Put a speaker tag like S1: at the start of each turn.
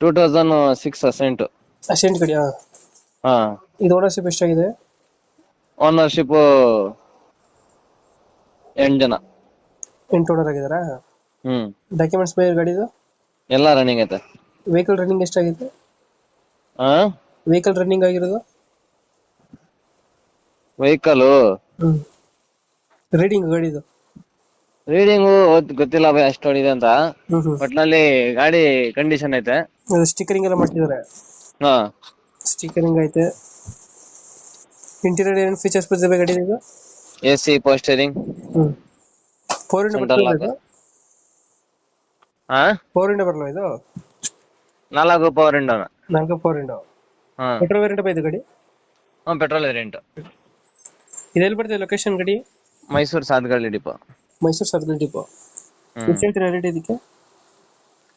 S1: 2006 asset.
S2: Asset ಗಾಡಿ.
S1: ಹಾ.
S2: ಇದು ಓನರ್ಶಿಪ್ ಎಷ್ಟಾಗಿದೆ?
S1: ಓನರ್ಶಿಪ್ 8 ಜನ.
S2: 8 ಓನರ್ ಆಗಿದಾರಾ?
S1: ಹ್ಮ್.
S2: ಡಾಕ್ಯುಮೆಂಟ್ಸ್ ಮೇಲೆ ಗಾಡಿದು?
S1: ಎಲ್ಲಾ ರನ್ನಿಂಗ್ ಐತೆ.
S2: ವೆಹಿಕಲ್ ರನ್ನಿಂಗ್ ಎಷ್ಟಾಗಿದೆ?
S1: ಹಾ.
S2: ವೆಹಿಕಲ್ ರನ್ನಿಂಗ್ ಆಗಿರೋದು?
S1: ವೆಹಿಕಲ್
S2: ರೀಡಿಂಗ್ ಗಾಡಿದು?
S1: ರೀಡಿಂಗು ಗೊತ್ತಿಲ್ಲ ಬೈ ಎಷ್ಟು ಹೊಡಿದೆ ಅಂತ.
S2: ಹ್ಮ್.
S1: ಒಟ್ನಲ್ಲಿ ಗಾಡಿ ಕಂಡೀಷನ್ ಐತೆ.
S2: ಸ್ಟಿಕರಿಂಗ್ ಎಲ್ಲ ಮಾಡ್ತಿದ್ದಾರೆ?
S1: ಹಾ.
S2: ಸ್ಟಿಕರಿಂಗ್ ಐತೆ. ಇಂಟೀರಿಯರ್ ಏನು ಫೀಚರ್ಸ್ ಬರ್ತದೆ ಗಾಡಿ ಇದು?
S1: AC power steering.
S2: ಹ್ಮ್. 4
S1: ಸೆಂಟ್ರಲ್
S2: ಬರ್ತದೆ
S1: ಲಾಕ್.
S2: ಇದು?
S1: ಹಾ.
S2: 4 ಬರಲ್ಲ ಇದು?
S1: 4 ಪವರ್ ವಿಂಡೋನ.
S2: 4 ಪವರ್ ವಿಂಡೋ.
S1: ಹಾ.
S2: ಪೆಟ್ರೋಲ್ ವೇರಿಯಂಟ್ ಇದು ಗಾಡಿ?
S1: Petrol variant.
S2: ಇದೆಲ್ಲಿ ಬರ್ತದೆ ಲೊಕೇಶನ್ ಗಾಡಿ?
S1: Mysuru Sathagalli depot.
S2: Mysuru circle depot.
S1: ಹ್ಮ್.
S2: ಎಷ್ಟು ಹೇಳ್ತೀರಾ ರೇಟ್ ಇದಕ್ಕೆ?